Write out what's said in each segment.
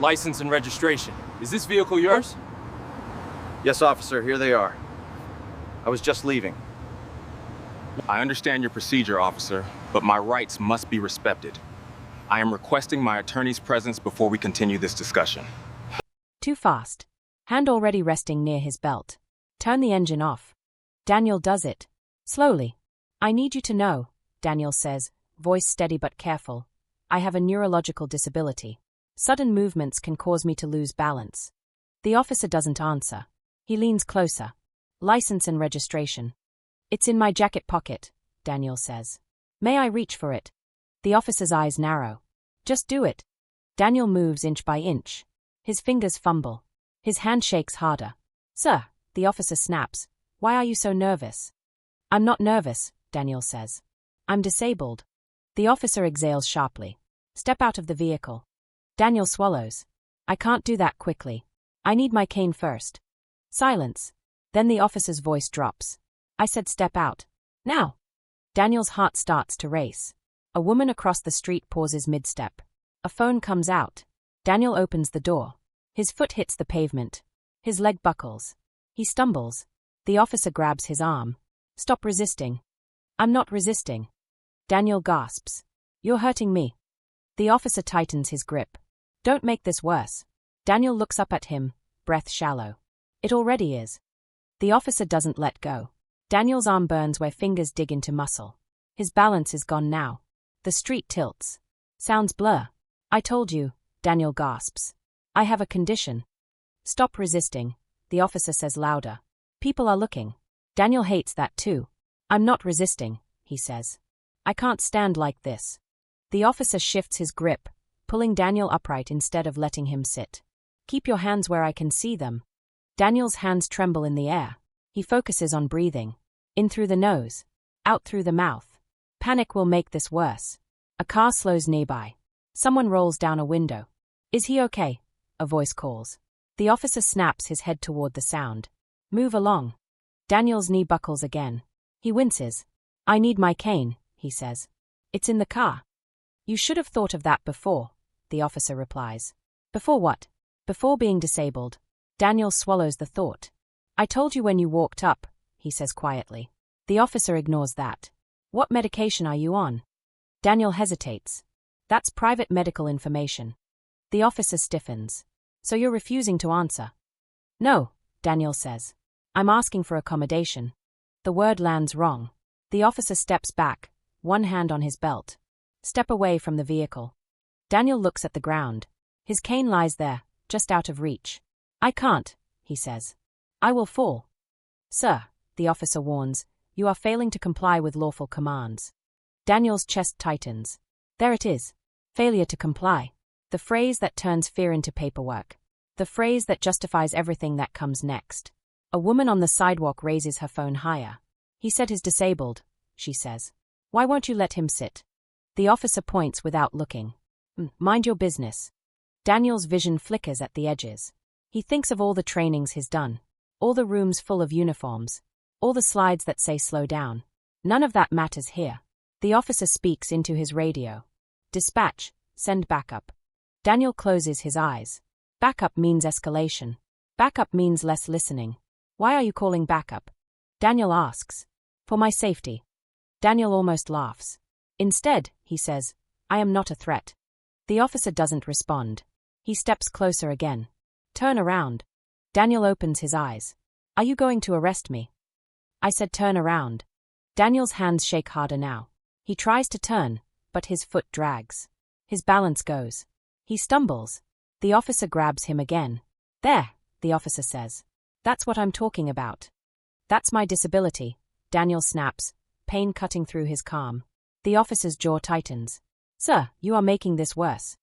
License and registration. Is this vehicle yours? Yes, officer, here they are. I was just leaving. I understand your procedure, officer, but my rights must be respected. I am requesting my attorney's presence before we continue this discussion. Too fast. Hand already resting near his belt. Turn the engine off. Daniel does it. Slowly. I need you to know, Daniel says, voice steady but careful. I have a neurological disability. Sudden movements can cause me to lose balance. The officer doesn't answer. He leans closer. License and registration. It's in my jacket pocket, Daniel says. May I reach for it? The officer's eyes narrow. Just do it. Daniel moves inch by inch. His fingers fumble. His hand shakes harder. Sir, the officer snaps. Why are you so nervous? I'm not nervous, Daniel says. I'm disabled. The officer exhales sharply. Step out of the vehicle. Daniel swallows. I can't do that quickly. I need my cane first. Silence. Then the officer's voice drops. I said step out. Now. Daniel's heart starts to race. A woman across the street pauses mid-step. A phone comes out. Daniel opens the door. His foot hits the pavement. His leg buckles. He stumbles. The officer grabs his arm. Stop resisting. I'm not resisting. Daniel gasps. You're hurting me. The officer tightens his grip. Don't make this worse. Daniel looks up at him, breath shallow. It already is. The officer doesn't let go. Daniel's arm burns where fingers dig into muscle. His balance is gone now. The street tilts. Sounds blur. I told you, Daniel gasps. I have a condition. Stop resisting, the officer says louder. People are looking. Daniel hates that too. I'm not resisting, he says. I can't stand like this. The officer shifts his grip, pulling Daniel upright instead of letting him sit. Keep your hands where I can see them. Daniel's hands tremble in the air. He focuses on breathing. In through the nose. Out through the mouth. Panic will make this worse. A car slows nearby. Someone rolls down a window. Is he okay? A voice calls. The officer snaps his head toward the sound. Move along. Daniel's knee buckles again. He winces. I need my cane, he says. It's in the car. You should have thought of that before, the officer replies. Before what? Before being disabled. Daniel swallows the thought. I told you when you walked up, he says quietly. The officer ignores that. What medication are you on? Daniel hesitates. That's private medical information. The officer stiffens. So you're refusing to answer? No, Daniel says. I'm asking for accommodation. The word lands wrong. The officer steps back, one hand on his belt. Step away from the vehicle. Daniel looks at the ground. His cane lies there, just out of reach. I can't, he says. I will fall. Sir, the officer warns, you are failing to comply with lawful commands. Daniel's chest tightens. There it is. Failure to comply. The phrase that turns fear into paperwork. The phrase that justifies everything that comes next. A woman on the sidewalk raises her phone higher. He said he's disabled, she says. Why won't you let him sit? The officer points without looking. Mind your business. Daniel's vision flickers at the edges. He thinks of all the trainings he's done. All the rooms full of uniforms. All the slides that say slow down. None of that matters here. The officer speaks into his radio. Dispatch, send backup. Daniel closes his eyes. Backup means escalation. Backup means less listening. Why are you calling backup? Daniel asks. For my safety. Daniel almost laughs. Instead, he says, I am not a threat. The officer doesn't respond. He steps closer again. Turn around. Daniel opens his eyes. Are you going to arrest me? I said turn around. Daniel's hands shake harder now. He tries to turn, but his foot drags. His balance goes. He stumbles. The officer grabs him again. There, the officer says. That's what I'm talking about. That's my disability, Daniel snaps, pain cutting through his calm. The officer's jaw tightens. Sir, you are making this worse.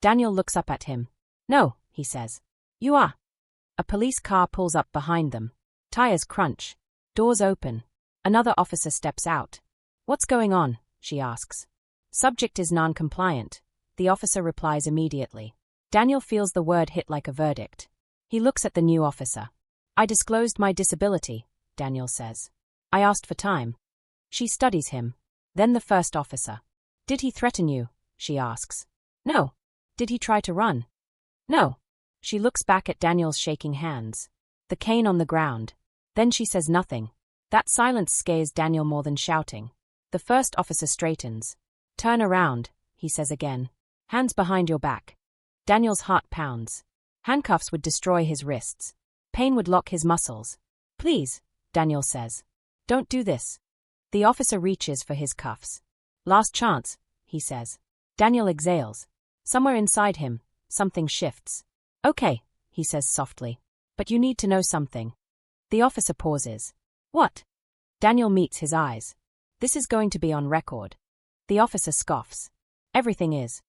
Daniel looks up at him. No, he says. You are. A police car pulls up behind them. Tires crunch. Doors open. Another officer steps out. What's going on? She asks. Subject is non-compliant. The officer replies immediately. Daniel feels the word hit like a verdict. He looks at the new officer. I disclosed my disability, Daniel says. I asked for time. She studies him. Then the first officer. Did he threaten you? She asks. No. Did he try to run? No. She looks back at Daniel's shaking hands. The cane on the ground. Then she says nothing. That silence scares Daniel more than shouting. The first officer straightens. Turn around, he says again. Hands behind your back. Daniel's heart pounds. Handcuffs would destroy his wrists. Pain would lock his muscles. Please, Daniel says. Don't do this. The officer reaches for his cuffs. Last chance, he says. Daniel exhales. Somewhere inside him, something shifts. Okay, he says softly. But you need to know something. The officer pauses. What? Daniel meets his eyes. This is going to be on record. The officer scoffs. Everything is.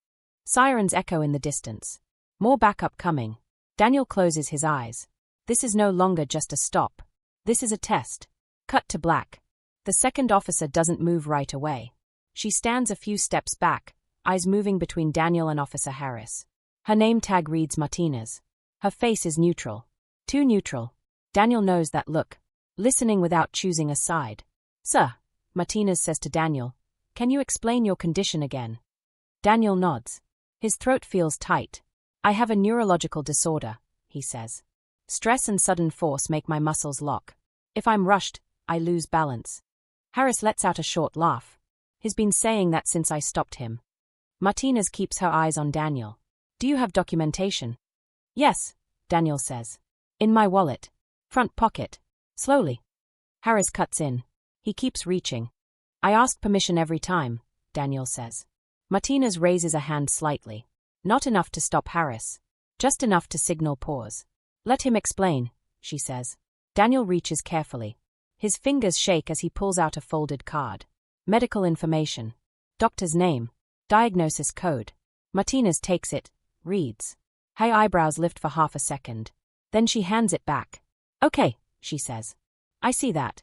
Sirens echo in the distance. More backup coming. Daniel closes his eyes. This is no longer just a stop. This is a test. Cut to black. The second officer doesn't move right away. She stands a few steps back, eyes moving between Daniel and Officer Harris. Her name tag reads Martinez. Her face is neutral. Too neutral. Daniel knows that look. Listening without choosing a side. Sir, Martinez says to Daniel, can you explain your condition again? Daniel nods. His throat feels tight. I have a neurological disorder, he says. Stress and sudden force make my muscles lock. If I'm rushed, I lose balance. Harris lets out a short laugh. He's been saying that since I stopped him. Martinez keeps her eyes on Daniel. Do you have documentation? Yes, Daniel says. In my wallet. Front pocket. Slowly. Harris cuts in. He keeps reaching. I ask permission every time, Daniel says. Martinez raises a hand slightly. Not enough to stop Harris. Just enough to signal pause. Let him explain, she says. Daniel reaches carefully. His fingers shake as he pulls out a folded card. Medical information. Doctor's name. Diagnosis code. Martinez takes it, reads. Her eyebrows lift for half a second. Then she hands it back. Okay, she says. I see that.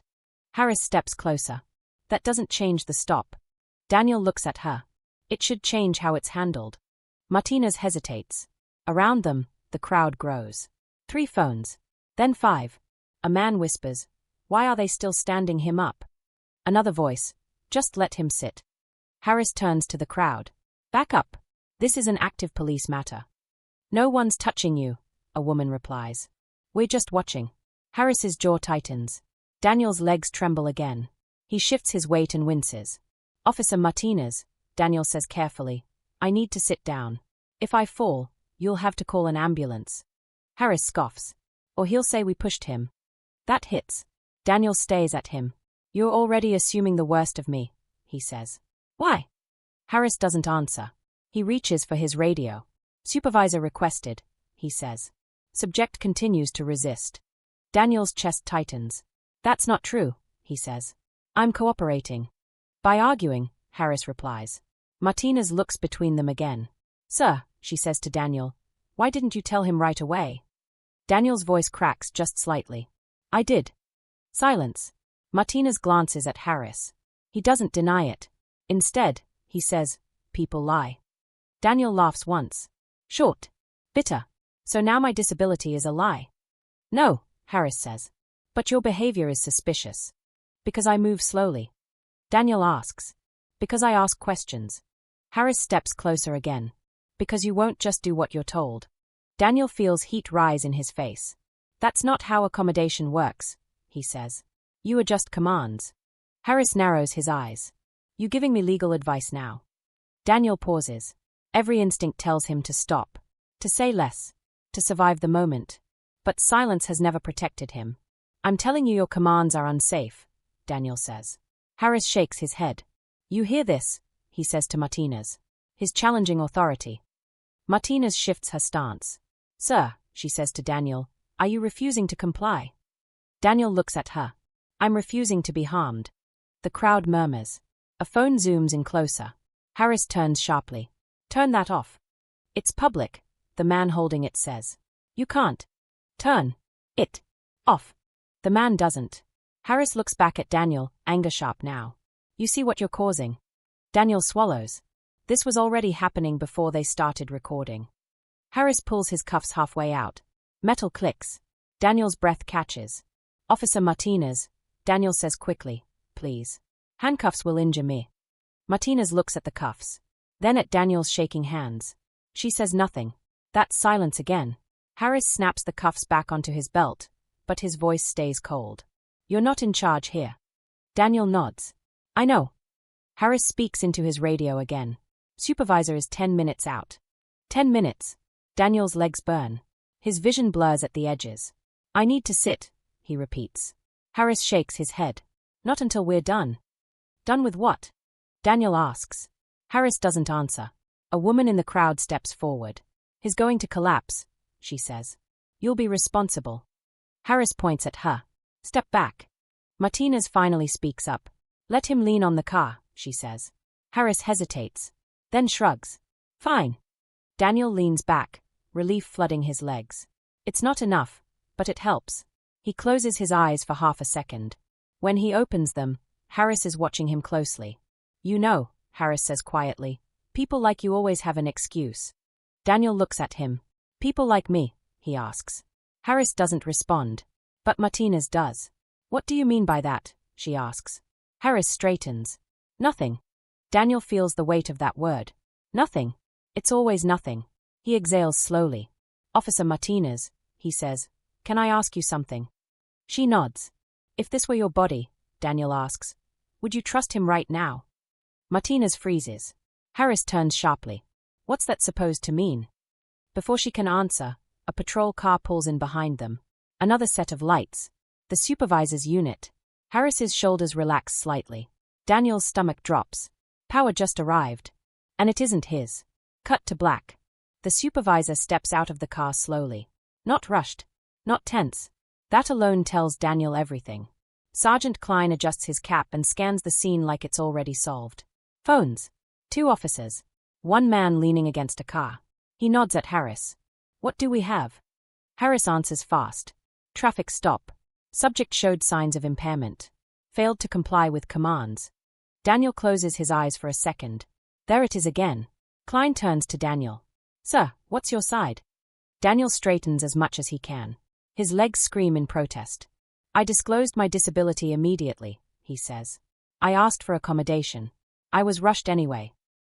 Harris steps closer. That doesn't change the stop. Daniel looks at her. It should change how it's handled. Martinez hesitates. Around them, the crowd grows. 3 phones. Then 5. A man whispers, why are they still standing him up? Another voice, just let him sit. Harris turns to the crowd. Back up. This is an active police matter. No one's touching you, a woman replies. We're just watching. Harris's jaw tightens. Daniel's legs tremble again. He shifts his weight and winces. Officer Martinez, Daniel says carefully, I need to sit down. If I fall, you'll have to call an ambulance. Harris scoffs. Or he'll say we pushed him. That hits. Daniel stays at him. You're already assuming the worst of me, he says. Why? Harris doesn't answer. He reaches for his radio. Supervisor requested, he says. Subject continues to resist. Daniel's chest tightens. That's not true, he says. I'm cooperating. By arguing, Harris replies. Martinez looks between them again. Sir, she says to Daniel, why didn't you tell him right away? Daniel's voice cracks just slightly. I did. Silence. Martinez glances at Harris. He doesn't deny it. Instead, he says, people lie. Daniel laughs once. Short. Bitter. So now my disability is a lie. No, Harris says. But your behavior is suspicious. Because I move slowly. Daniel asks. Because I ask questions. Harris steps closer again. Because you won't just do what you're told. Daniel feels heat rise in his face. That's not how accommodation works, he says. You adjust commands. Harris narrows his eyes. You giving me legal advice now? Daniel pauses. Every instinct tells him to stop. To say less. To survive the moment. But silence has never protected him. I'm telling you your commands are unsafe, Daniel says. Harris shakes his head. You hear this, he says to Martinez. His challenging authority. Martinez shifts her stance. Sir, she says to Daniel, are you refusing to comply? Daniel looks at her. I'm refusing to be harmed. The crowd murmurs. A phone zooms in closer. Harris turns sharply. Turn that off. It's public, the man holding it says. You can't. Turn it off. The man doesn't. Harris looks back at Daniel, anger sharp now. You see what you're causing. Daniel swallows. This was already happening before they started recording. Harris pulls his cuffs halfway out. Metal clicks. Daniel's breath catches. Officer Martinez, Daniel says quickly, please. Handcuffs will injure me. Martinez looks at the cuffs. Then at Daniel's shaking hands. She says nothing. That's silence again. Harris snaps the cuffs back onto his belt, but his voice stays cold. You're not in charge here. Daniel nods. I know. Harris speaks into his radio again. Supervisor is 10 minutes out. 10 minutes. Daniel's legs burn. His vision blurs at the edges. I need to sit, he repeats. Harris shakes his head. Not until we're done. Done with what? Daniel asks. Harris doesn't answer. A woman in the crowd steps forward. He's going to collapse, she says. You'll be responsible. Harris points at her. Step back. Martinez finally speaks up. Let him lean on the car, she says. Harris hesitates, then shrugs. Fine. Daniel leans back, relief flooding his legs. It's not enough, but it helps. He closes his eyes for half a second. When he opens them, Harris is watching him closely. You know, Harris says quietly, people like you always have an excuse. Daniel looks at him. People like me, he asks. Harris doesn't respond, but Martinez does. What do you mean by that? She asks. Harris straightens. Nothing. Daniel feels the weight of that word. Nothing. It's always nothing. He exhales slowly. Officer Martinez, he says, can I ask you something? She nods. If this were your body, Daniel asks, would you trust him right now? Martinez freezes. Harris turns sharply. What's that supposed to mean? Before she can answer, a patrol car pulls in behind them. Another set of lights. The supervisor's unit. Harris's shoulders relax slightly. Daniel's stomach drops. Power just arrived. And it isn't his. Cut to black. The supervisor steps out of the car slowly. Not rushed. Not tense. That alone tells Daniel everything. Sergeant Klein adjusts his cap and scans the scene like it's already solved. Phones. 2 officers. 1 man leaning against a car. He nods at Harris. What do we have? Harris answers fast. Traffic stop. Subject showed signs of impairment. Failed to comply with commands. Daniel closes his eyes for a second. There it is again. Klein turns to Daniel. Sir, what's your side? Daniel straightens as much as he can. His legs scream in protest. I disclosed my disability immediately, he says. I asked for accommodation. I was rushed anyway.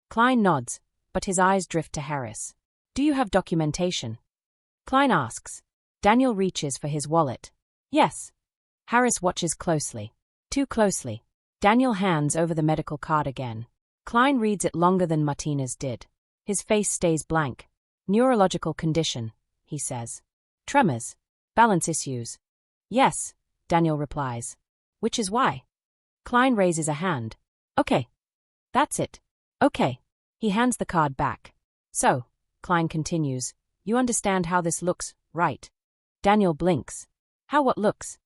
Klein nods, but his eyes drift to Harris. Do you have documentation? Klein asks. Daniel reaches for his wallet. Yes. Harris watches closely. Too closely. Daniel hands over the medical card again. Klein reads it longer than Martinez did. His face stays blank. Neurological condition, he says. Tremors. Balance issues. Yes, Daniel replies. Which is why. Klein raises a hand. Okay. That's it. Okay. He hands the card back. So, Klein continues, you understand how this looks, right? Daniel blinks. How what looks?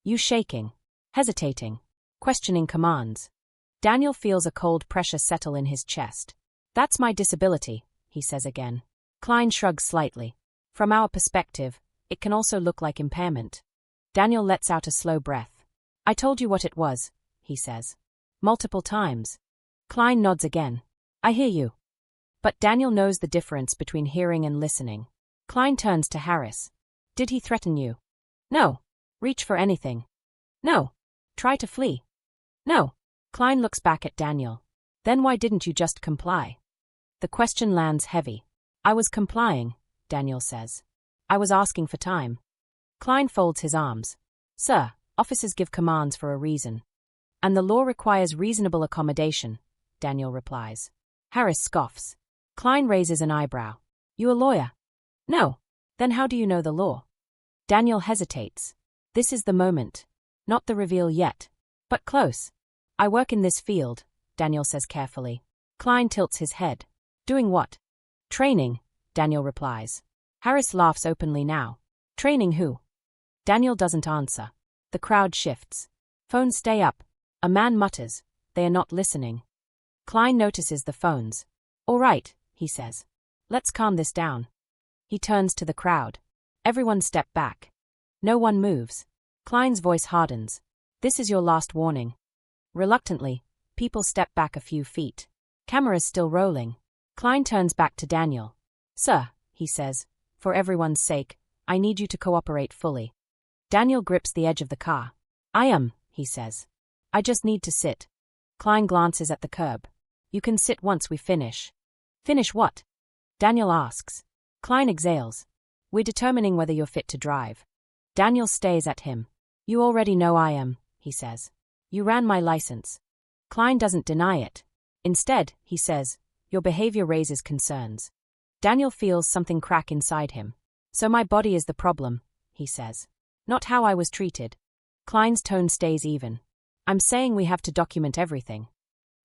You shaking. Hesitating. Questioning commands. Daniel feels a cold pressure settle in his chest. That's my disability, he says again. Klein shrugs slightly. From our perspective, it can also look like impairment. Daniel lets out a slow breath. I told you what it was, he says. Multiple times. Klein nods again. I hear you. But Daniel knows the difference between hearing and listening. Klein turns to Harris. Did he threaten you? No. Reach for anything. No. Try to flee. No. Klein looks back at Daniel. Then why didn't you just comply? The question lands heavy. I was complying, Daniel says. I was asking for time. Klein folds his arms. Sir, officers give commands for a reason. And the law requires reasonable accommodation, Daniel replies. Harris scoffs. Klein raises an eyebrow. You a lawyer? No. Then how do you know the law? Daniel hesitates. This is the moment. Not the reveal yet. But close. I work in this field, Daniel says carefully. Klein tilts his head. Doing what? Training, Daniel replies. Harris laughs openly now. Training who? Daniel doesn't answer. The crowd shifts. Phones stay up. A man mutters. They are not listening. Klein notices the phones. All right, he says. Let's calm this down. He turns to the crowd. Everyone step back. No one moves. Klein's voice hardens. This is your last warning. Reluctantly, people step back a few feet. Camera's still rolling. Klein turns back to Daniel. Sir, he says, for everyone's sake, I need you to cooperate fully. Daniel grips the edge of the car. I am, he says. I just need to sit. Klein glances at the curb. You can sit once we finish. Finish what? Daniel asks. Klein exhales. We're determining whether you're fit to drive. Daniel stays at him. You already know I am, he says. You ran my license. Klein doesn't deny it. Instead, he says, your behavior raises concerns. Daniel feels something crack inside him. So my body is the problem, he says. Not how I was treated. Klein's tone stays even. I'm saying we have to document everything.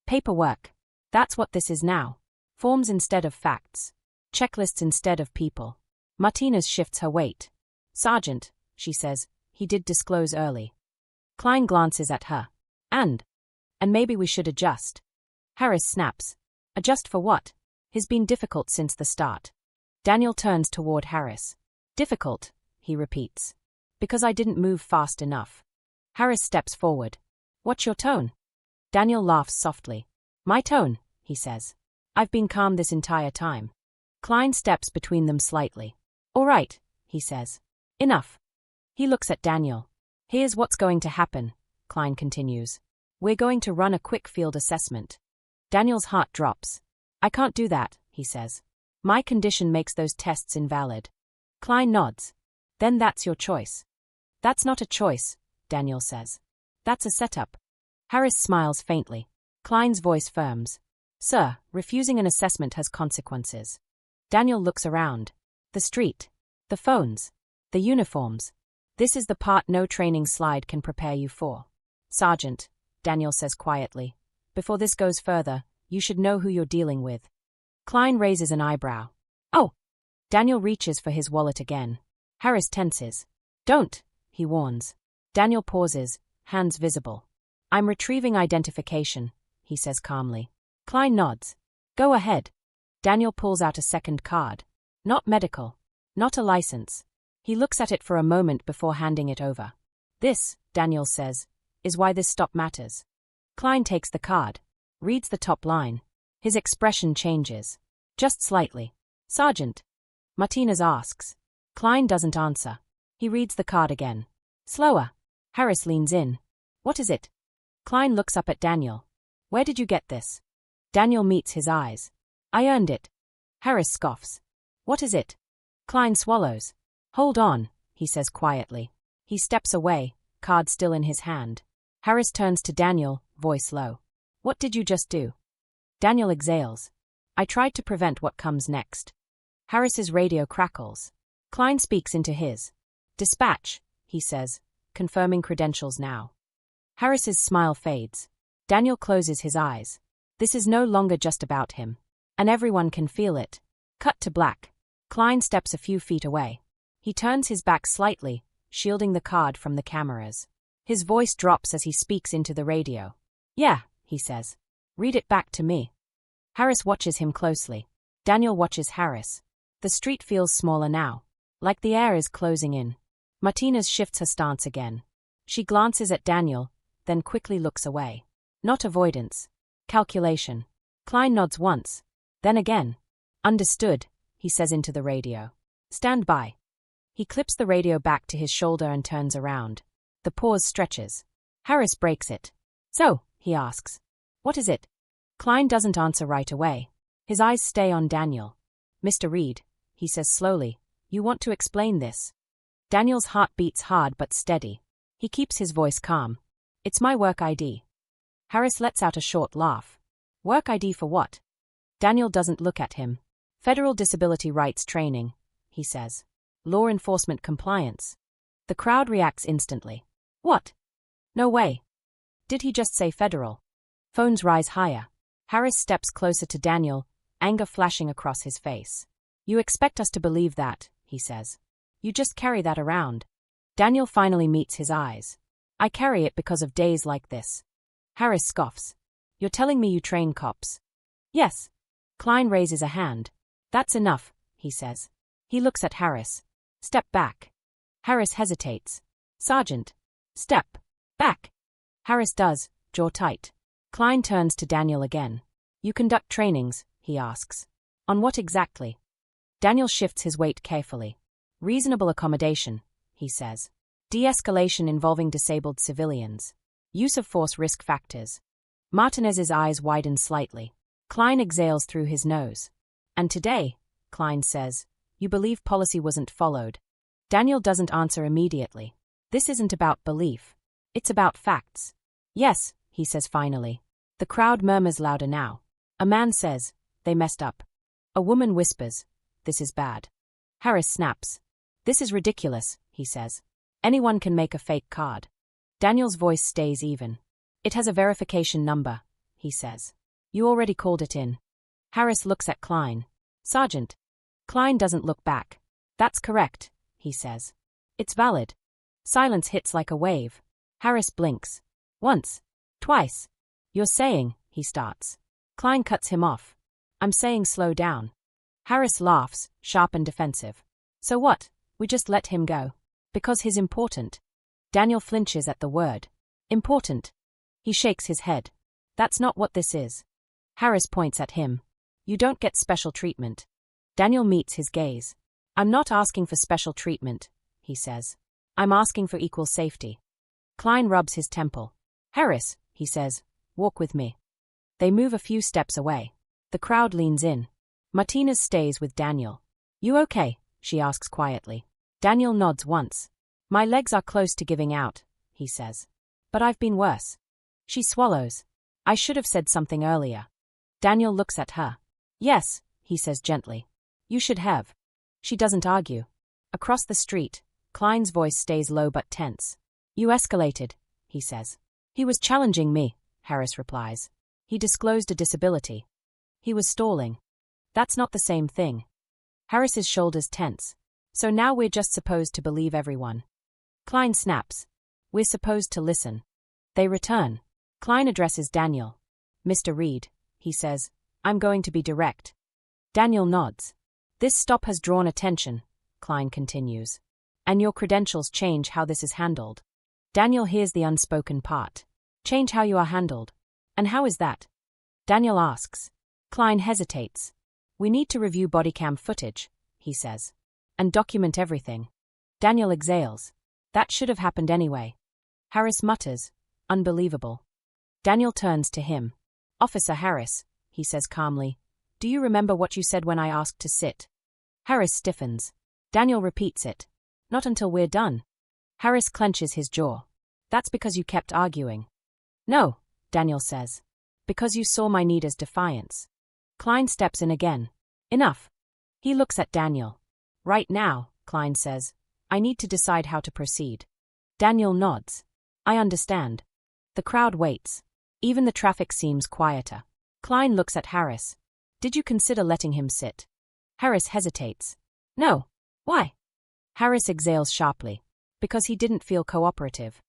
Paperwork. That's what this is now. Forms instead of facts. Checklists instead of people. Martinez shifts her weight. Sergeant, she says, he did disclose early. Klein glances at her. And maybe we should adjust. Harris snaps. Adjust for what? He's been difficult since the start. Daniel turns toward Harris. Difficult, he repeats. Because I didn't move fast enough. Harris steps forward. What's your tone? Daniel laughs softly. My tone, he says. I've been calm this entire time. Klein steps between them slightly. All right, he says. Enough. He looks at Daniel. Here's what's going to happen, Klein continues. We're going to run a quick field assessment. Daniel's heart drops. I can't do that, he says. My condition makes those tests invalid. Klein nods. Then that's your choice. That's not a choice, Daniel says. That's a setup. Harris smiles faintly. Klein's voice firms. Sir, refusing an assessment has consequences. Daniel looks around. The street. The phones. The uniforms. This is the part no training slide can prepare you for. Sergeant, Daniel says quietly. Before this goes further, you should know who you're dealing with. Klein raises an eyebrow. Oh! Daniel reaches for his wallet again. Harris tenses. Don't, he warns. Daniel pauses, hands visible. I'm retrieving identification, he says calmly. Klein nods. Go ahead. Daniel pulls out a second card. Not medical. Not a license. He looks at it for a moment before handing it over. This, Daniel says, is why this stop matters. Klein takes the card. Reads the top line. His expression changes. Just slightly. Sergeant. Martinez asks. Klein doesn't answer. He reads the card again. Slower. Harris leans in. What is it? Klein looks up at Daniel. Where did you get this? Daniel meets his eyes. I earned it. Harris scoffs. What is it? Klein swallows. Hold on, he says quietly. He steps away, card still in his hand. Harris turns to Daniel, voice low. What did you just do? Daniel exhales. I tried to prevent what comes next. Harris's radio crackles. Klein speaks into his. Dispatch, he says, confirming credentials now. Harris's smile fades. Daniel closes his eyes. This is no longer just about him. And everyone can feel it. Cut to black. Klein steps a few feet away. He turns his back slightly, shielding the card from the cameras. His voice drops as he speaks into the radio. Yeah, he says. Read it back to me. Harris watches him closely. Daniel watches Harris. The street feels smaller now. Like the air is closing in. Martinez shifts her stance again. She glances at Daniel, then quickly looks away. Not avoidance. Calculation. Klein nods once. Then again. Understood, he says into the radio. Stand by. He clips the radio back to his shoulder and turns around. The pause stretches. Harris breaks it. So, he asks. What is it? Klein doesn't answer right away. His eyes stay on Daniel. Mr. Reed, he says slowly, you want to explain this? Daniel's heart beats hard but steady. He keeps his voice calm. It's my work ID. Harris lets out a short laugh. Work ID for what? Daniel doesn't look at him. Federal disability rights training, he says. Law enforcement compliance. The crowd reacts instantly. What? No way. Did he just say federal? Phones rise higher. Harris steps closer to Daniel, anger flashing across his face. You expect us to believe that, he says. You just carry that around. Daniel finally meets his eyes. I carry it because of days like this. Harris scoffs. You're telling me you train cops? Yes. Klein raises a hand. That's enough, he says. He looks at Harris. Step back. Harris hesitates. Sergeant. Step back. Harris does, jaw tight. Klein turns to Daniel again. You conduct trainings, he asks. On what exactly? Daniel shifts his weight carefully. Reasonable accommodation, he says. De-escalation involving disabled civilians. Use of force risk factors. Martinez's eyes widen slightly. Klein exhales through his nose. And today, Klein says, You believe policy wasn't followed. Daniel doesn't answer immediately. This isn't about belief. It's about facts. Yes, he says finally. The crowd murmurs louder now. A man says, they messed up. A woman whispers, this is bad. Harris snaps. This is ridiculous, he says. Anyone can make a fake card. Daniel's voice stays even. It has a verification number, he says. You already called it in. Harris looks at Klein. Sergeant. Klein doesn't look back. That's correct, he says. It's valid. Silence hits like a wave. Harris blinks. Once. Twice. You're saying, he starts. Klein cuts him off. I'm saying slow down. Harris laughs, sharp and defensive. So what? We just let him go. Because he's important. Daniel flinches at the word. Important. He shakes his head. That's not what this is. Harris points at him. You don't get special treatment. Daniel meets his gaze. I'm not asking for special treatment, he says. I'm asking for equal safety. Klein rubs his temple. Harris, he says, walk with me. They move a few steps away. The crowd leans in. Martinez stays with Daniel. You okay? She asks quietly. Daniel nods once. My legs are close to giving out, he says. But I've been worse. She swallows. I should have said something earlier. Daniel looks at her. Yes, he says gently. You should have. She doesn't argue. Across the street, Klein's voice stays low but tense. You escalated, he says. He was challenging me, Harris replies. He disclosed a disability. He was stalling. That's not the same thing. Harris's shoulders tense. So now we're just supposed to believe everyone. Klein snaps. We're supposed to listen. They return. Klein addresses Daniel. Mr. Reed, he says, I'm going to be direct. Daniel nods. This stop has drawn attention, Klein continues. And your credentials change how this is handled. Daniel hears the unspoken part. Change how you are handled. And how is that? Daniel asks. Klein hesitates. We need to review body cam footage, he says. And document everything. Daniel exhales. That should have happened anyway. Harris mutters. Unbelievable. Daniel turns to him. Officer Harris, he says calmly. Do you remember what you said when I asked to sit? Harris stiffens. Daniel repeats it. Not until we're done. Harris clenches his jaw. That's because you kept arguing. No, Daniel says. Because you saw my need as defiance. Klein steps in again. Enough. He looks at Daniel. Right now, Klein says, I need to decide how to proceed. Daniel nods. I understand. The crowd waits. Even the traffic seems quieter. Klein looks at Harris. Did you consider letting him sit? Harris hesitates. No. Why? Harris exhales sharply. Because he didn't feel cooperative.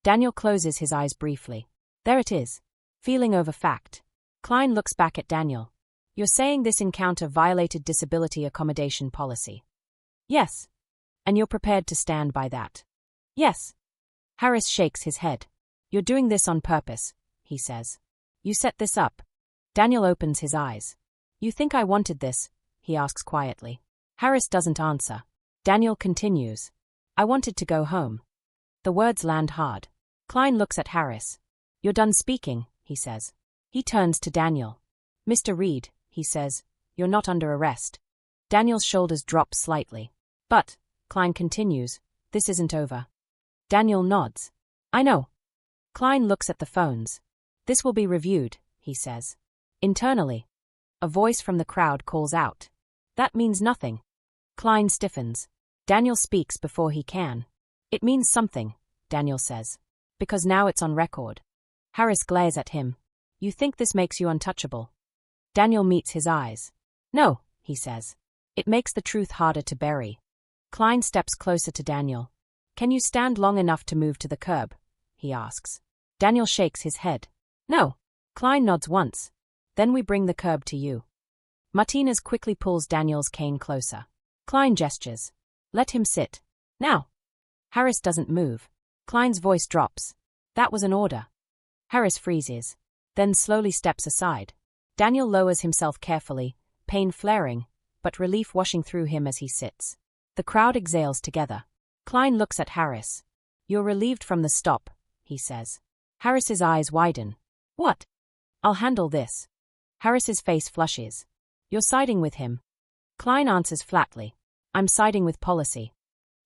Daniel closes his eyes briefly. There it is. Feeling over fact. Klein looks back at Daniel. You're saying this encounter violated disability accommodation policy? Yes. And you're prepared to stand by that? Yes. Harris shakes his head. You're doing this on purpose, he says. You set this up. Daniel opens his eyes. You think I wanted this? He asks quietly. Harris doesn't answer. Daniel continues. I wanted to go home. The words land hard. Klein looks at Harris. You're done speaking, he says. He turns to Daniel. Mr. Reed, he says, you're not under arrest. Daniel's shoulders drop slightly. But, Klein continues, this isn't over. Daniel nods. I know. Klein looks at the phones. This will be reviewed, he says. Internally. A voice from the crowd calls out. That means nothing. Klein stiffens. Daniel speaks before he can. It means something, Daniel says. Because now it's on record. Harris glares at him. You think this makes you untouchable? Daniel meets his eyes. No, he says. It makes the truth harder to bury. Klein steps closer to Daniel. Can you stand long enough to move to the curb? He asks. Daniel shakes his head. No. Klein nods once. Then we bring the curb to you. Martinez quickly pulls Daniel's cane closer. Klein gestures. Let him sit. Now. Harris doesn't move. Klein's voice drops. That was an order. Harris freezes. Then slowly steps aside. Daniel lowers himself carefully, pain flaring, but relief washing through him as he sits. The crowd exhales together. Klein looks at Harris. You're relieved from the stop, he says. Harris's eyes widen. What? I'll handle this. Harris's face flushes. You're siding with him. Klein answers flatly. I'm siding with policy.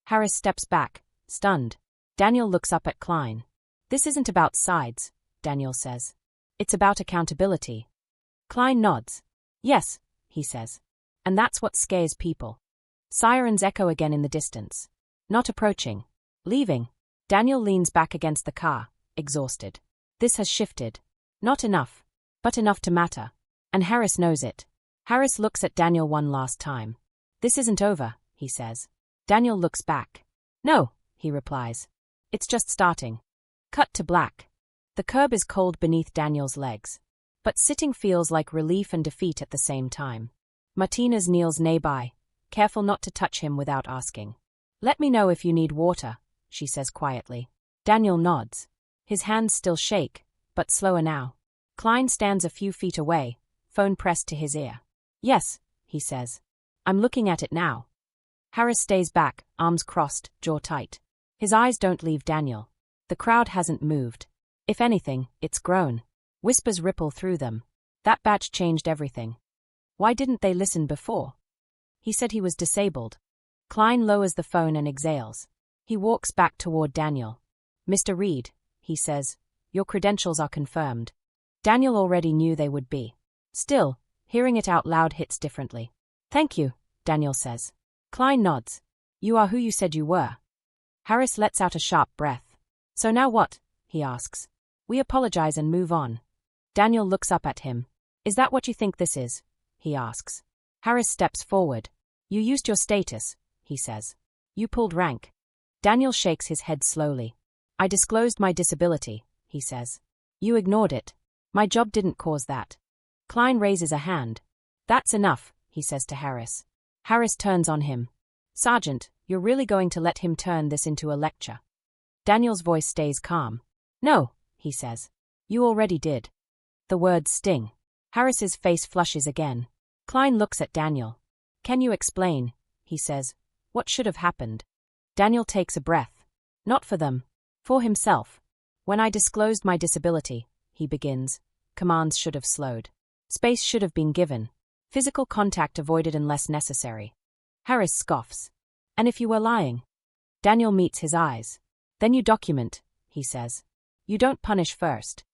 Harris steps back, stunned. Daniel looks up at Klein. This isn't about sides, Daniel says. It's about accountability. Klein nods. Yes, he says. And that's what scares people. Sirens echo again in the distance. Not approaching. Leaving. Daniel leans back against the car, exhausted. This has shifted. Not enough. But enough to matter. And Harris knows it. Harris looks at Daniel one last time. This isn't over, he says. Daniel looks back. No, he replies. It's just starting. Cut to black. The curb is cold beneath Daniel's legs. But sitting feels like relief and defeat at the same time. Martinez kneels nearby, careful not to touch him without asking. Let me know if you need water, she says quietly. Daniel nods. His hands still shake, but slower now. Klein stands a few feet away, phone pressed to his ear. Yes, he says. I'm looking at it now. Harris stays back, arms crossed, jaw tight. His eyes don't leave Daniel. The crowd hasn't moved. If anything, it's grown. Whispers ripple through them. That batch changed everything. Why didn't they listen before? He said he was disabled. Klein lowers the phone and exhales. He walks back toward Daniel. Mr. Reed, he says, your credentials are confirmed. Daniel already knew they would be. Still, hearing it out loud hits differently. Thank you, Daniel says. Klein nods. You are who you said you were. Harris lets out a sharp breath. So now what? He asks. We apologize and move on. Daniel looks up at him. Is that what you think this is? He asks. Harris steps forward. You used your status, he says. You pulled rank. Daniel shakes his head slowly. I disclosed my disability, he says. You ignored it. My job didn't cause that. Klein raises a hand. That's enough, he says to Harris. Harris turns on him. Sergeant, you're really going to let him turn this into a lecture? Daniel's voice stays calm. No, he says. You already did. The words sting. Harris's face flushes again. Klein looks at Daniel. Can you explain, he says, what should have happened? Daniel takes a breath. Not for them. For himself. When I disclosed my disability, he begins, commands should have slowed. Space should have been given. Physical contact avoided unless necessary. Harris scoffs. And if you were lying? Daniel meets his eyes. Then you document, he says. You don't punish first.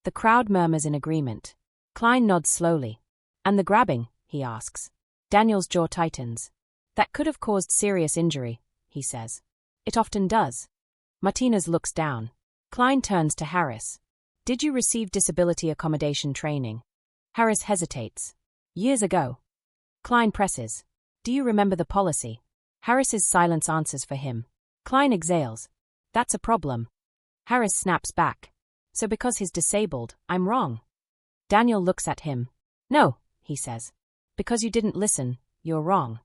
The crowd murmurs in agreement. Klein nods slowly. And the grabbing, he asks. Daniel's jaw tightens. That could have caused serious injury, he says. It often does. Martinez looks down. Klein turns to Harris. Did you receive disability accommodation training? Harris hesitates. Years ago. Klein presses. Do you remember the policy? Harris's silence answers for him. Klein exhales. That's a problem. Harris snaps back. So because he's disabled, I'm wrong. Daniel looks at him. No, he says. Because you didn't listen, you're wrong.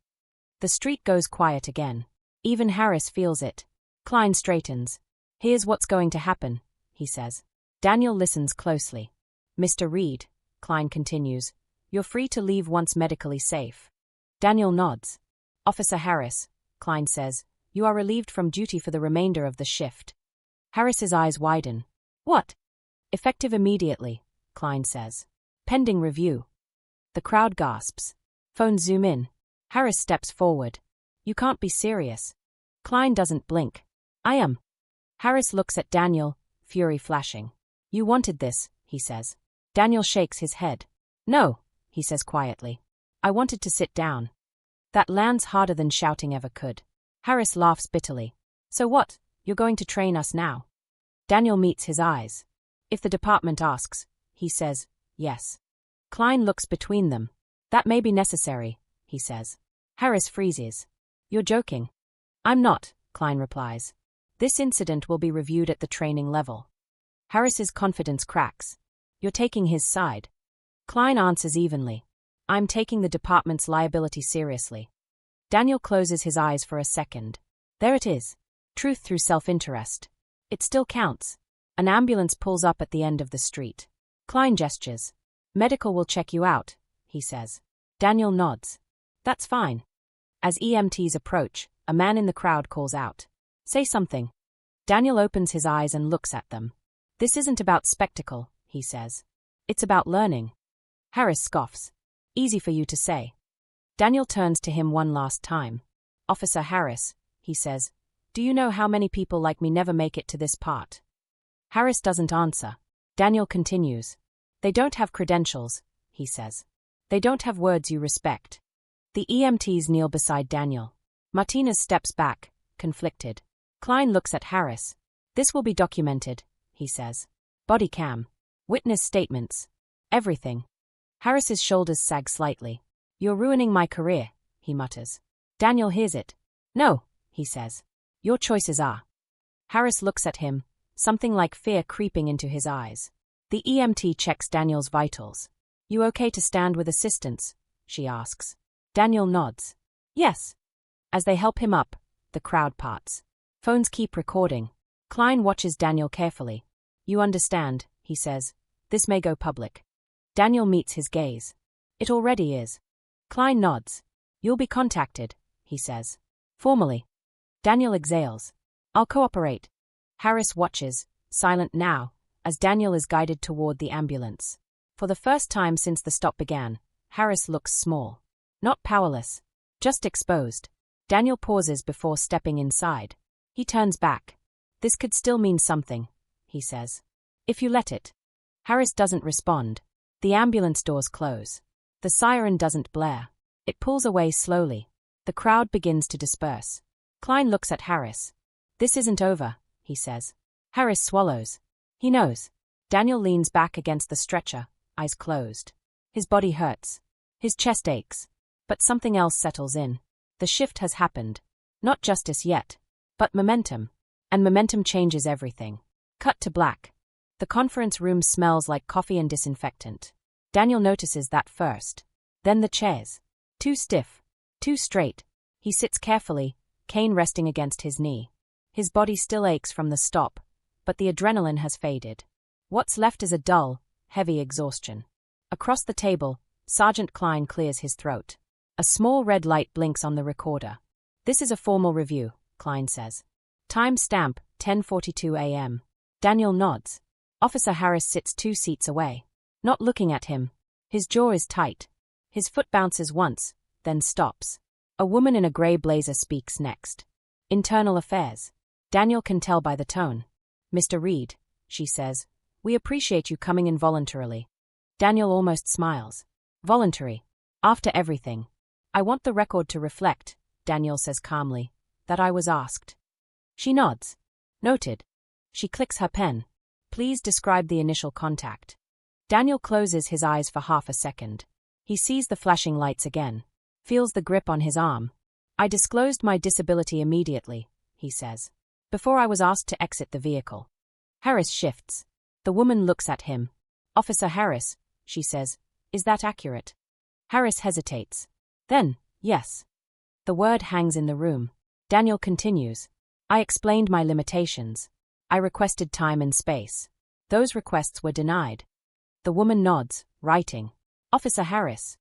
The street goes quiet again. Even Harris feels it. Klein straightens. Here's what's going to happen, he says. Daniel listens closely. Mr. Reed, Klein continues, you're free to leave once medically safe. Daniel nods. Officer Harris, Klein says, you are relieved from duty for the remainder of the shift. Harris's eyes widen. What? Effective immediately, Klein says. Pending review. The crowd gasps. Phones zoom in. Harris steps forward. You can't be serious. Klein doesn't blink. I am. Harris looks at Daniel, fury flashing. You wanted this, he says. Daniel shakes his head. No, he says quietly. I wanted to sit down. That lands harder than shouting ever could. Harris laughs bitterly. So what, you're going to train us now? Daniel meets his eyes. If the department asks, he says, yes. Klein looks between them. That may be necessary, he says. Harris freezes. You're joking. I'm not, Klein replies. This incident will be reviewed at the training level. Harris's confidence cracks. You're taking his side. Klein answers evenly. I'm taking the department's liability seriously. Daniel closes his eyes for a second. There it is. Truth through self-interest. It still counts. An ambulance pulls up at the end of the street. Klein gestures. Medical will check you out, he says. Daniel nods. That's fine. As EMTs approach, a man in the crowd calls out. Say something. Daniel opens his eyes and looks at them. This isn't about spectacle, he says. It's about learning. Harris scoffs. Easy for you to say. Daniel turns to him one last time. Officer Harris, he says, do you know how many people like me never make it to this part? Harris doesn't answer. Daniel continues. They don't have credentials, he says. They don't have words you respect. The EMTs kneel beside Daniel. Martinez steps back, conflicted. Klein looks at Harris. This will be documented, he says. Body cam. Witness statements. Everything. Harris's shoulders sag slightly. You're ruining my career, he mutters. Daniel hears it. No, he says. Your choices are. Harris looks at him, something like fear creeping into his eyes. The EMT checks Daniel's vitals. You okay to stand with assistance? She asks. Daniel nods. Yes. As they help him up, the crowd parts. Phones keep recording. Klein watches Daniel carefully. You understand, he says. This may go public. Daniel meets his gaze. It already is. Klein nods. You'll be contacted, he says. Formally. Daniel exhales. I'll cooperate. Harris watches, silent now, as Daniel is guided toward the ambulance. For the first time since the stop began, Harris looks small. Not powerless. Just exposed. Daniel pauses before stepping inside. He turns back. This could still mean something, he says. If you let it. Harris doesn't respond. The ambulance doors close. The siren doesn't blare. It pulls away slowly. The crowd begins to disperse. Klein looks at Harris. This isn't over, he says. Harris swallows. He knows. Daniel leans back against the stretcher, eyes closed. His body hurts. His chest aches. But something else settles in. The shift has happened. Not justice yet, but momentum. And momentum changes everything. Cut to black. The conference room smells like coffee and disinfectant. Daniel notices that first. Then the chairs. Too stiff. Too straight. He sits carefully, cane resting against his knee. His body still aches from the stop, but the adrenaline has faded. What's left is a dull, heavy exhaustion. Across the table, Sergeant Klein clears his throat. A small red light blinks on the recorder. This is a formal review, Klein says. Time stamp, 10:42 a.m. Daniel nods. Officer Harris sits 2 seats away. Not looking at him. His jaw is tight. His foot bounces once, then stops. A woman in a gray blazer speaks next. Internal affairs. Daniel can tell by the tone. Mr. Reed, she says, we appreciate you coming in voluntarily. Daniel almost smiles. Voluntary. After everything. I want the record to reflect, Daniel says calmly, that I was asked. She nods. Noted. She clicks her pen. Please describe the initial contact. Daniel closes his eyes for half a second. He sees the flashing lights again. Feels the grip on his arm. I disclosed my disability immediately, he says. Before I was asked to exit the vehicle. Harris shifts. The woman looks at him. Officer Harris, she says, is that accurate? Harris hesitates. Then, yes. The word hangs in the room. Daniel continues. I explained my limitations. I requested time and space. Those requests were denied. The woman nods, writing. Officer Harris.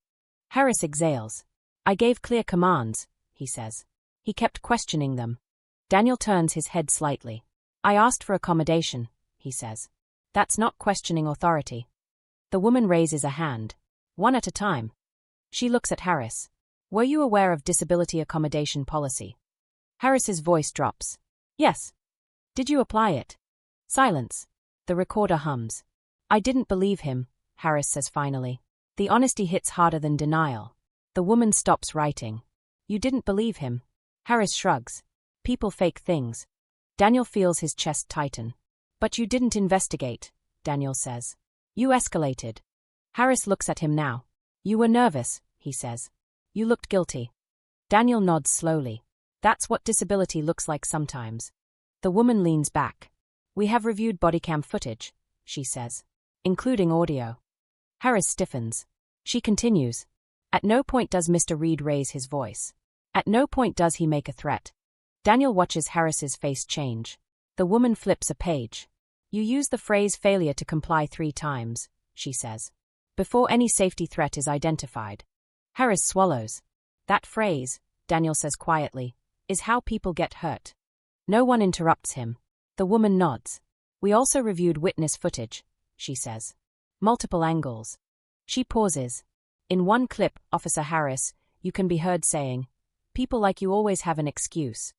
Harris exhales. I gave clear commands, he says. He kept questioning them. Daniel turns his head slightly. I asked for accommodation, he says. That's not questioning authority. The woman raises a hand. One at a time. She looks at Harris. Were you aware of disability accommodation policy? Harris's voice drops. Yes. Did you apply it? Silence. The recorder hums. I didn't believe him, Harris says finally. The honesty hits harder than denial. The woman stops writing. You didn't believe him. Harris shrugs. People fake things. Daniel feels his chest tighten. But you didn't investigate, Daniel says. You escalated. Harris looks at him now. You were nervous, he says. You looked guilty. Daniel nods slowly. That's what disability looks like sometimes. The woman leans back. We have reviewed bodycam footage, she says, including audio. Harris stiffens. She continues. At no point does Mr. Reed raise his voice. At no point does he make a threat. Daniel watches Harris's face change. The woman flips a page. You use the phrase failure to comply 3 times, she says, before any safety threat is identified. Harris swallows. That phrase, Daniel says quietly, is how people get hurt. No one interrupts him. The woman nods. We also reviewed witness footage, she says. Multiple angles. She pauses. In one clip, Officer Harris, you can be heard saying, People like you always have an excuse.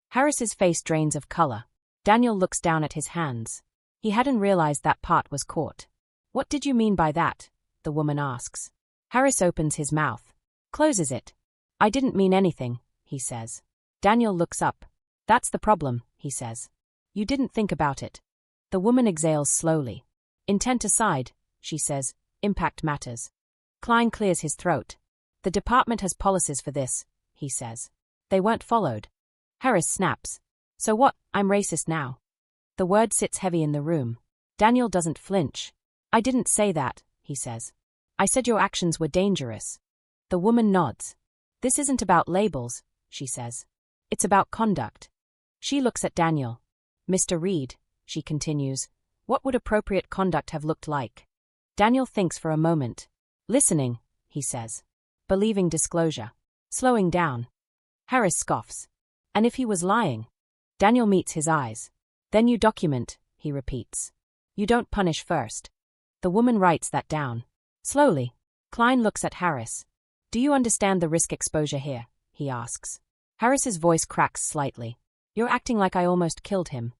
Harris's face drains of color. Daniel looks down at his hands. He hadn't realized that part was caught. What did you mean by that? The woman asks. Harris opens his mouth. Closes it. I didn't mean anything, he says. Daniel looks up. That's the problem, he says. You didn't think about it. The woman exhales slowly. Intent aside, she says, impact matters. Klein clears his throat. The department has policies for this, he says. They weren't followed. Harris snaps. So what, I'm racist now. The word sits heavy in the room. Daniel doesn't flinch. I didn't say that, he says. I said your actions were dangerous. The woman nods. This isn't about labels, she says. It's about conduct. She looks at Daniel. Mr. Reed, she continues, what would appropriate conduct have looked like? Daniel thinks for a moment. Listening, he says. Believing disclosure. Slowing down. Harris scoffs. And if he was lying? Daniel meets his eyes. Then you document, he repeats. You don't punish first. The woman writes that down. Slowly. Klein looks at Harris. Do you understand the risk exposure here? He asks. Harris's voice cracks slightly. You're acting like I almost killed him.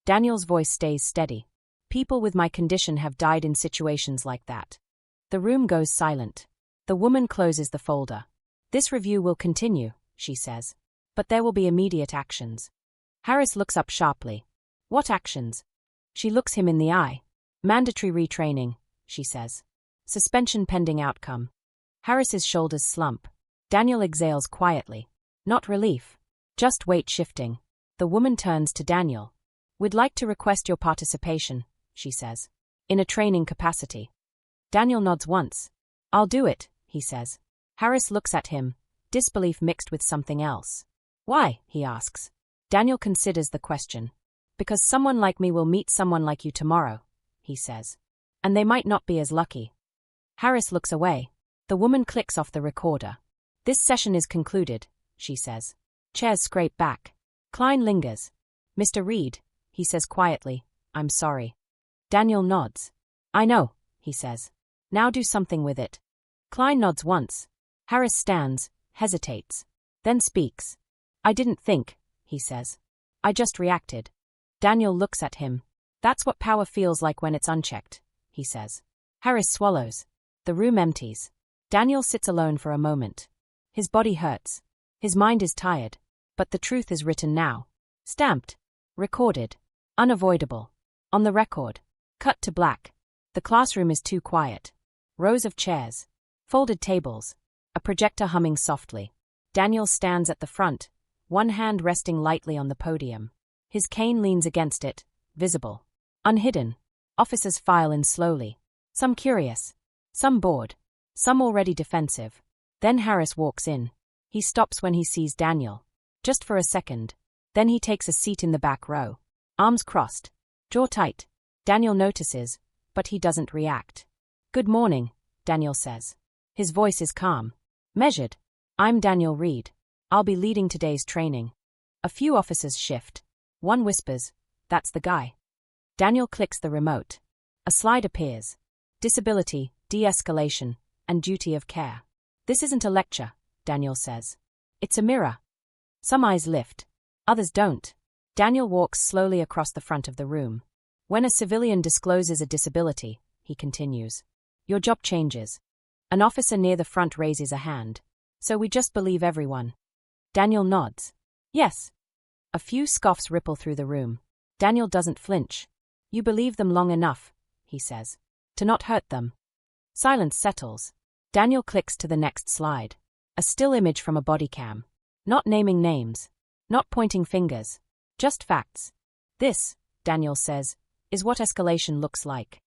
Daniel's voice stays steady. People with my condition have died in situations like that. The room goes silent. The woman closes the folder. This review will continue, she says. But there will be immediate actions. Harris looks up sharply. What actions? She looks him in the eye. Mandatory retraining, she says. Suspension pending outcome. Harris's shoulders slump. Daniel exhales quietly. Not relief. Just weight shifting. The woman turns to Daniel. We'd like to request your participation, she says. In a training capacity. Daniel nods once. I'll do it, he says. Harris looks at him, disbelief mixed with something else. Why? He asks. Daniel considers the question. Because someone like me will meet someone like you tomorrow, he says. And they might not be as lucky. Harris looks away. The woman clicks off the recorder. This session is concluded, she says. Chairs scrape back. Klein lingers. Mr. Reed, he says quietly, I'm sorry. Daniel nods. I know, he says. Now do something with it. Klein nods once. Harris stands, hesitates. Then speaks. I didn't think, he says. I just reacted. Daniel looks at him. That's what power feels like when it's unchecked, he says. Harris swallows. The room empties. Daniel sits alone for a moment. His body hurts. His mind is tired. But the truth is written now. Stamped. Recorded. Unavoidable. On the record. Cut to black. The classroom is too quiet. Rows of chairs. Folded tables. A projector humming softly. Daniel stands at the front, one hand resting lightly on the podium. His cane leans against it, visible. Unhidden. Officers file in slowly. Some curious. Some bored. Some already defensive. Then Harris walks in. He stops when he sees Daniel. Just for a second. Then he takes a seat in the back row. Arms crossed. Jaw tight. Daniel notices, but he doesn't react. Good morning, Daniel says. His voice is calm. Measured. I'm Daniel Reed. I'll be leading today's training. A few officers shift. One whispers, that's the guy. Daniel clicks the remote. A slide appears. Disability, de-escalation, and duty of care. This isn't a lecture, Daniel says. It's a mirror. Some eyes lift. Others don't. Daniel walks slowly across the front of the room. When a civilian discloses a disability, he continues, your job changes. An officer near the front raises a hand. So we just believe everyone. Daniel nods. Yes. A few scoffs ripple through the room. Daniel doesn't flinch. You believe them long enough, he says, to not hurt them. Silence settles. Daniel clicks to the next slide. A still image from a body cam. Not naming names. Not pointing fingers. Just facts. This, Daniel says, is what escalation looks like.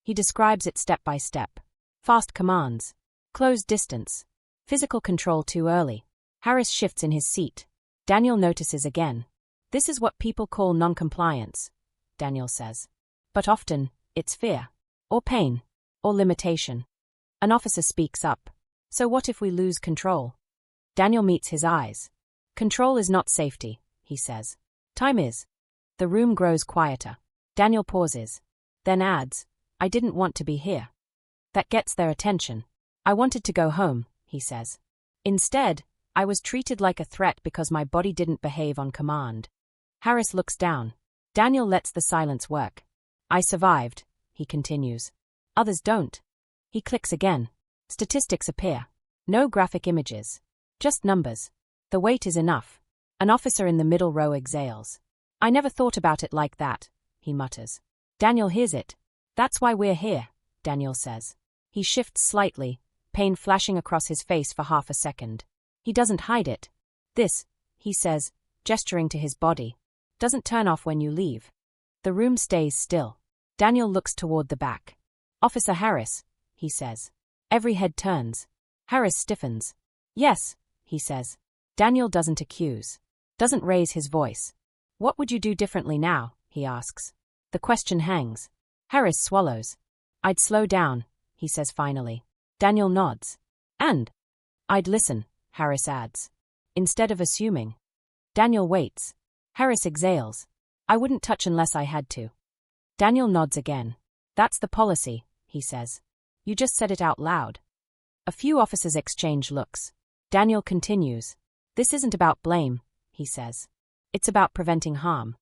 He describes it step by step. Fast commands. Closed distance. Physical control too early. Harris shifts in his seat. Daniel notices again. This is what people call non-compliance, Daniel says. But often, it's fear. Or pain. Or limitation. An officer speaks up. So what if we lose control? Daniel meets his eyes. Control is not safety, he says. Time is. The room grows quieter. Daniel pauses. Then adds, I didn't want to be here. That gets their attention. I wanted to go home, he says. Instead, I was treated like a threat because my body didn't behave on command. Harris looks down. Daniel lets the silence work. I survived, he continues. Others don't. He clicks again. Statistics appear. No graphic images. Just numbers. The weight is enough. An officer in the middle row exhales. I never thought about it like that, he mutters. Daniel hears it. That's why we're here, Daniel says. He shifts slightly, pain flashing across his face for half a second. He doesn't hide it. This, he says, gesturing to his body, doesn't turn off when you leave. The room stays still. Daniel looks toward the back. Officer Harris, he says. Every head turns. Harris stiffens. Yes, he says. Daniel doesn't accuse. Doesn't raise his voice. What would you do differently now, he asks. The question hangs. Harris swallows. I'd slow down, he says finally. Daniel nods. And? I'd listen, Harris adds. Instead of assuming. Daniel waits. Harris exhales. I wouldn't touch unless I had to. Daniel nods again. That's the policy, he says. You just said it out loud. A few officers exchange looks. Daniel continues. This isn't about blame, he says. It's about preventing harm.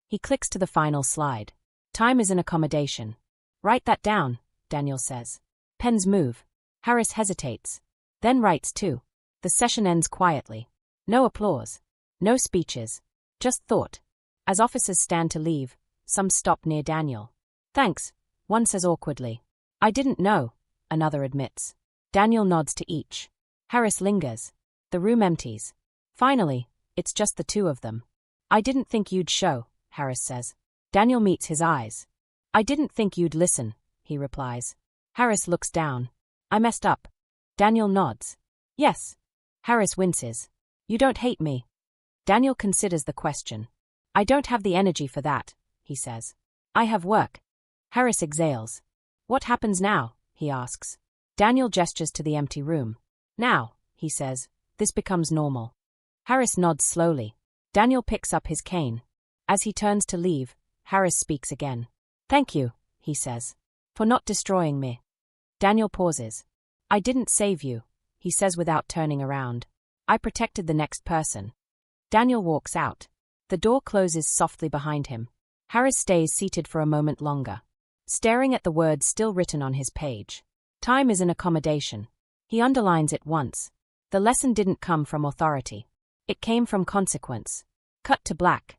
He clicks to the final slide. Time is an accommodation. Write that down, Daniel says. Pens move. Harris hesitates. Then writes too. The session ends quietly. No applause. No speeches. Just thought. As officers stand to leave, some stop near Daniel. Thanks, one says awkwardly. I didn't know, another admits. Daniel nods to each. Harris lingers. The room empties. Finally, it's just the two of them. I didn't think you'd show, Harris says. Daniel meets his eyes. I didn't think you'd listen, he replies. Harris looks down. I messed up. Daniel nods. Yes. Harris winces. You don't hate me. Daniel considers the question. I don't have the energy for that, he says. I have work. Harris exhales. What happens now, he asks. Daniel gestures to the empty room. Now, he says, this becomes normal. Harris nods slowly. Daniel picks up his cane. As he turns to leave, Harris speaks again. Thank you, he says, for not destroying me. Daniel pauses. I didn't save you, he says without turning around. I protected the next person. Daniel walks out. The door closes softly behind him. Harris stays seated for a moment longer, staring at the words still written on his page. Time is an accommodation. He underlines it once. The lesson didn't come from authority. It came from consequence. Cut to black.